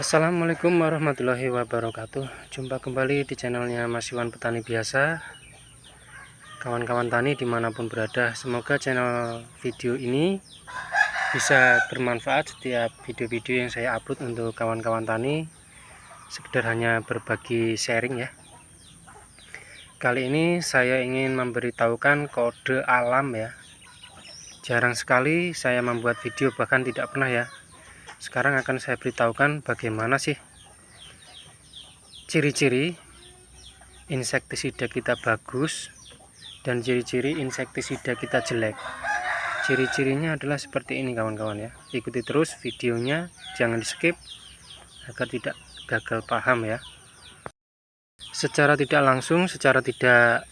Assalamualaikum warahmatullahi wabarakatuh. Jumpa kembali di channelnya Mas Iwan Petani Biasa. Kawan-kawan tani dimanapun berada, semoga channel video ini bisa bermanfaat. Setiap video-video yang saya upload untuk kawan-kawan tani sekedar hanya berbagi sharing ya. Kali ini saya ingin memberitahukan kode alam ya. Jarang sekali saya membuat video, bahkan tidak pernah ya. Sekarang akan saya beritahukan bagaimana sih ciri-ciri insektisida kita bagus dan ciri-ciri insektisida kita jelek. Ciri-cirinya adalah seperti ini kawan-kawan ya. Ikuti terus videonya, jangan di skip agar tidak gagal paham ya. Secara tidak langsung, secara tidak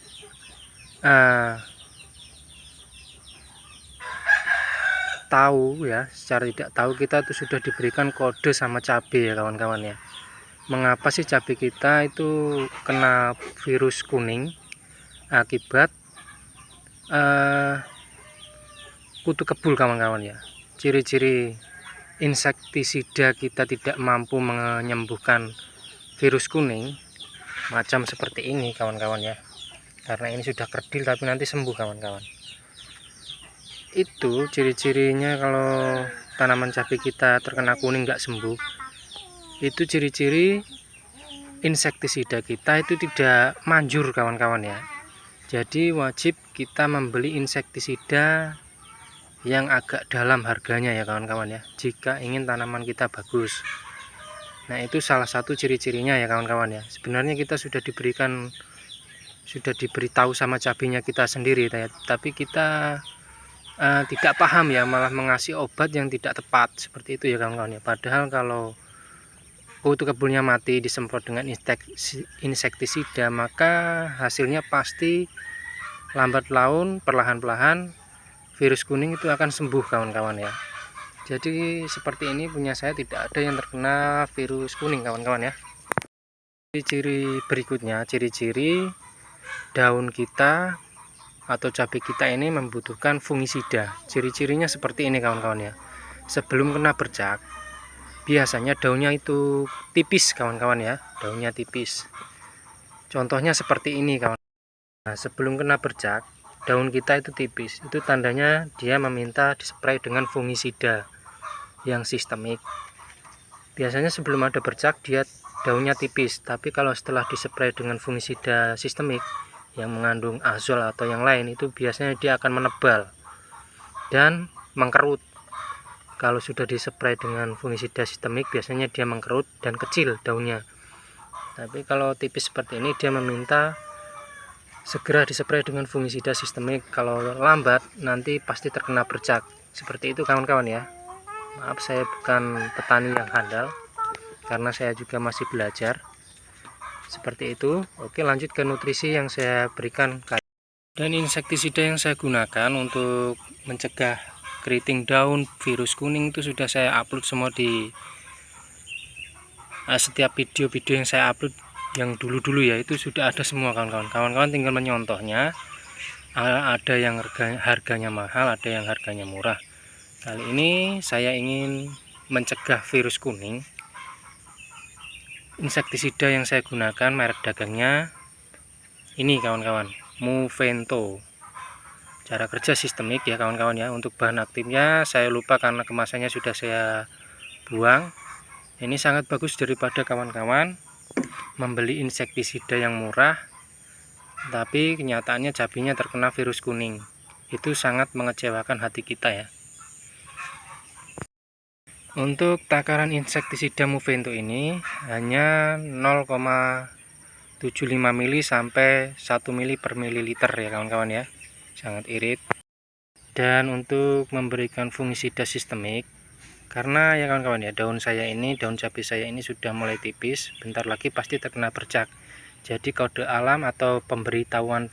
tahu ya, secara tidak tahu kita itu sudah diberikan kode sama cabai ya kawan-kawan ya. Mengapa sih cabai kita itu kena virus kuning? Akibat kutu kebul kawan-kawan ya. Ciri-ciri insektisida kita tidak mampu menyembuhkan virus kuning macam seperti ini kawan-kawan ya. Karena ini sudah kerdil tapi nanti sembuh kawan-kawan. Itu ciri-cirinya kalau tanaman cabai kita terkena kuning nggak sembuh. Itu ciri-ciri insektisida kita itu tidak manjur kawan-kawan ya. Jadi wajib kita membeli insektisida yang agak dalam harganya ya kawan-kawan ya, jika ingin tanaman kita bagus. Nah itu salah satu ciri-cirinya ya kawan-kawan ya. Sebenarnya kita sudah diberitahu sama cabainya kita sendiri ya, tapi kita tidak paham ya, malah mengasih obat yang tidak tepat seperti itu ya kawan-kawan ya. Padahal kalau kutu kebulnya mati disemprot dengan insektisida, maka hasilnya pasti lambat laun perlahan-lahan virus kuning itu akan sembuh kawan-kawan ya. Jadi seperti ini punya saya tidak ada yang terkena virus kuning kawan-kawan ya. Ciri-ciri berikutnya, ciri-ciri daun kita atau cabai kita ini membutuhkan fungisida. Ciri-cirinya seperti ini kawan-kawan ya. Sebelum kena bercak, biasanya daunnya itu tipis kawan-kawan ya, daunnya tipis. Contohnya seperti ini kawan. Nah, sebelum kena bercak, daun kita itu tipis. Itu tandanya dia meminta dispray dengan fungisida yang sistemik. Biasanya sebelum ada bercak dia daunnya tipis, tapi kalau setelah dispray dengan fungisida sistemik yang mengandung azol atau yang lain, itu biasanya dia akan menebal dan mengkerut. Kalau sudah dispray dengan fungisida sistemik biasanya dia mengkerut dan kecil daunnya. Tapi kalau tipis seperti ini dia meminta segera dispray dengan fungisida sistemik. Kalau lambat nanti pasti terkena bercak. Seperti itu kawan-kawan ya. Maaf saya bukan petani yang handal, karena saya juga masih belajar. Seperti itu. Oke, lanjut ke nutrisi yang saya berikan. Dan insektisida yang saya gunakan untuk mencegah keriting daun, virus kuning itu sudah saya upload semua di setiap video-video yang saya upload yang dulu-dulu ya, itu sudah ada semua kawan-kawan. Kawan-kawan tinggal menyontohnya. Ada yang harganya mahal, ada yang harganya murah. Kali ini saya ingin mencegah virus kuning. Insektisida yang saya gunakan merek dagangnya ini kawan-kawan, Movento. Cara kerja sistemik ya kawan-kawan ya. Untuk bahan aktifnya saya lupa karena kemasannya sudah saya buang. Ini sangat bagus daripada kawan-kawan membeli insektisida yang murah tapi kenyataannya cabainya terkena virus kuning. Itu sangat mengecewakan hati kita ya. Untuk takaran insektisida Movento ini hanya 0,75 mili sampai 1 mili per mililiter ya kawan-kawan ya. Sangat irit. Dan untuk memberikan fungisida sistemik, karena ya kawan-kawan ya, daun cabai saya ini sudah mulai tipis, bentar lagi pasti terkena bercak. Jadi kode alam atau pemberitahuan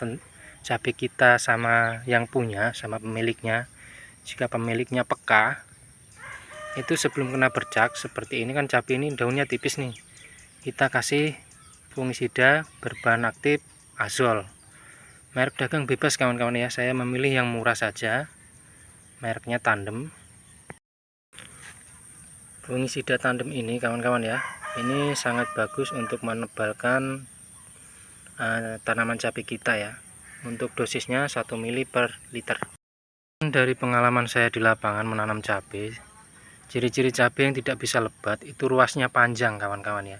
cabai kita sama yang punya, sama pemiliknya, jika pemiliknya peka, itu sebelum kena bercak seperti ini kan, cabai ini daunnya tipis nih, kita kasih fungisida berbahan aktif azol. Merek dagang bebas kawan-kawan ya, saya memilih yang murah saja, mereknya Tandem. Fungisida tandem ini kawan-kawan ya, ini sangat bagus untuk menebalkan tanaman cabai kita ya. Untuk dosisnya 1 ml per liter. Dari pengalaman saya di lapangan menanam cabai, ciri-ciri cabai yang tidak bisa lebat itu ruasnya panjang kawan-kawan ya.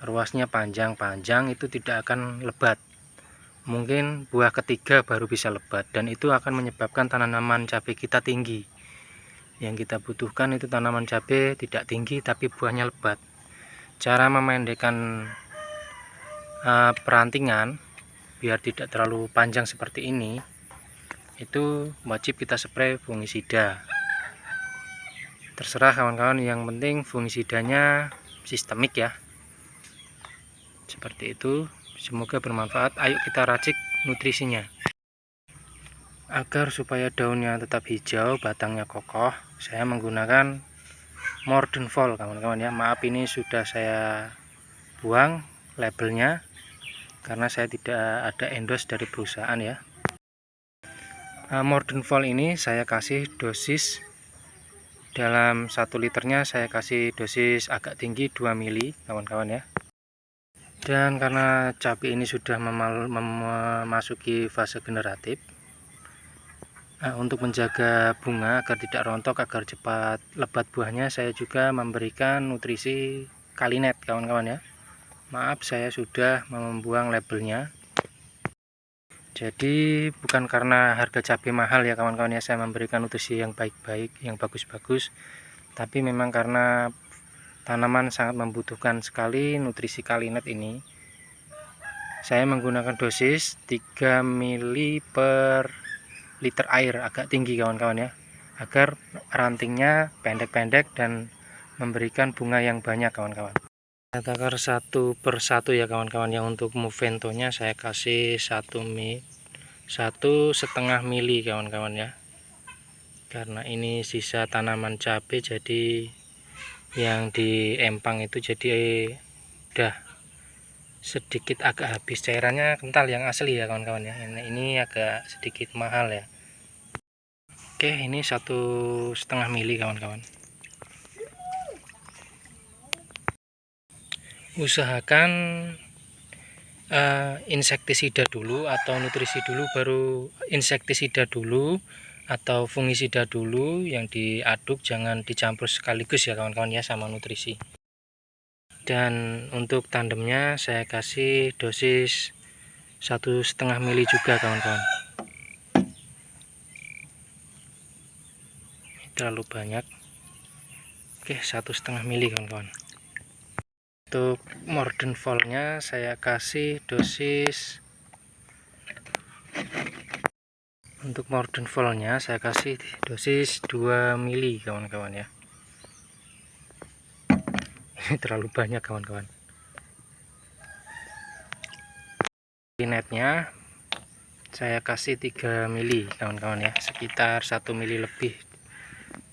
Ruasnya panjang itu tidak akan lebat. Mungkin buah ketiga baru bisa lebat, dan itu akan menyebabkan tanaman cabai kita tinggi. Yang kita butuhkan itu tanaman cabai tidak tinggi tapi buahnya lebat. Cara memendekkan perantingan biar tidak terlalu panjang seperti ini, itu wajib kita spray fungisida. Terserah kawan-kawan, yang penting fungisidanya sistemik ya. Seperti itu. Semoga bermanfaat. Ayo kita racik nutrisinya. Agar supaya daunnya tetap hijau, batangnya kokoh, saya menggunakan Mordenfol kawan-kawan ya. Maaf, ini sudah saya buang labelnya karena saya tidak ada endorse dari perusahaan ya. Mordenfol ini saya kasih dosis dalam 1 liternya, saya kasih dosis agak tinggi 2 mili kawan-kawan ya. Dan karena cabai ini sudah memasuki fase generatif, untuk menjaga bunga agar tidak rontok, agar cepat lebat buahnya, saya juga memberikan nutrisi Kalinet kawan-kawan ya. Maaf, saya sudah membuang labelnya. Jadi bukan karena harga cabai mahal ya kawan-kawan ya, saya memberikan nutrisi yang baik-baik, yang bagus-bagus, tapi memang karena tanaman sangat membutuhkan sekali nutrisi Kalinet ini. Saya menggunakan dosis 3 mili per liter air, agak tinggi kawan-kawan ya, agar rantingnya pendek-pendek dan memberikan bunga yang banyak kawan-kawan. Saya takar 1 per 1 ya kawan-kawan ya. Untuk Moventonya saya kasih 1,5 mili kawan-kawan ya, karena ini sisa tanaman cabai, jadi yang di empang itu jadi udah sedikit agak habis. Cairannya kental yang asli ya kawan-kawan ya. Ini agak sedikit mahal ya. Oke, ini 1,5 mili kawan-kawan. Usahakan insektisida dulu atau nutrisi dulu, baru insektisida dulu atau fungisida dulu yang diaduk, jangan dicampur sekaligus ya kawan-kawan ya sama nutrisi. Dan untuk tandemnya saya kasih dosis 1,5 mili juga kawan-kawan. Terlalu banyak. Oke, 1,5 mili kawan-kawan. Untuk Mordenfolnya saya kasih dosis, untuk Mordenfolnya saya kasih dosis 2 mili kawan-kawan ya. Ini terlalu banyak kawan-kawan. Netnya saya kasih 3 mili kawan-kawan ya, sekitar 1 mili lebih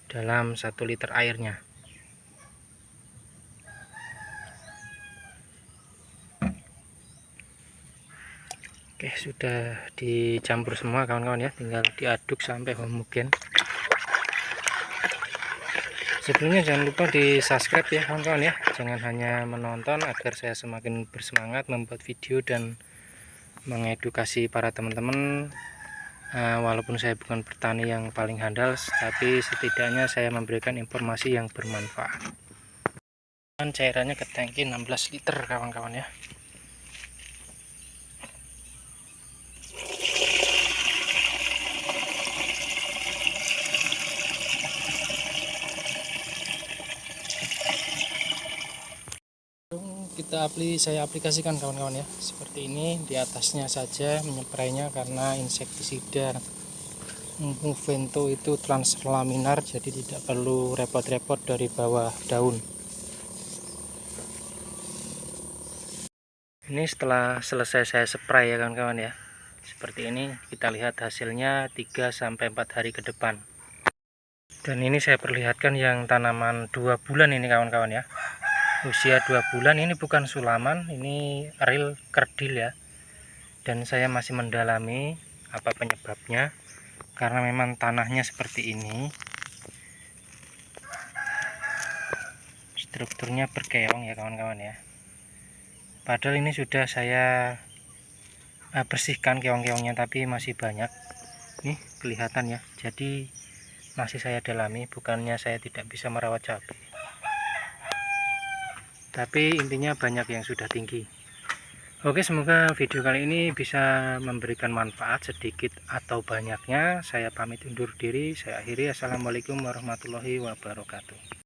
dalam 1 liter airnya. Oke, sudah dicampur semua kawan-kawan ya, tinggal diaduk sampai homogen. Sebelumnya jangan lupa di subscribe ya kawan-kawan ya, jangan hanya menonton, agar saya semakin bersemangat membuat video dan mengedukasi para teman-teman. Walaupun saya bukan petani yang paling handal, tapi setidaknya saya memberikan informasi yang bermanfaat. Dan cairannya ke tangki 16 liter kawan-kawan ya. Saya aplikasikan kawan-kawan ya, seperti ini. Di atasnya saja menyemprainya, karena insektisida Movento itu translaminar, jadi tidak perlu repot-repot dari bawah daun. Ini setelah selesai saya spray ya kawan-kawan ya, seperti ini. Kita lihat hasilnya 3-4 hari ke depan. Dan ini saya perlihatkan yang tanaman 2 bulan ini kawan-kawan ya, usia 2 bulan. Ini bukan sulaman, ini real kerdil ya. Dan saya masih mendalami apa penyebabnya, karena memang tanahnya seperti ini. strukturnya berkeong ya kawan-kawan ya. Padahal ini sudah saya bersihkan keong-keongnya, tapi masih banyak nih kelihatan ya. Jadi masih saya dalami, bukannya saya tidak bisa merawat cabai, tapi intinya banyak yang sudah tinggi. Oke, semoga video kali ini bisa memberikan manfaat sedikit atau banyaknya. Saya pamit undur diri, saya akhiri. Assalamualaikum warahmatullahi wabarakatuh.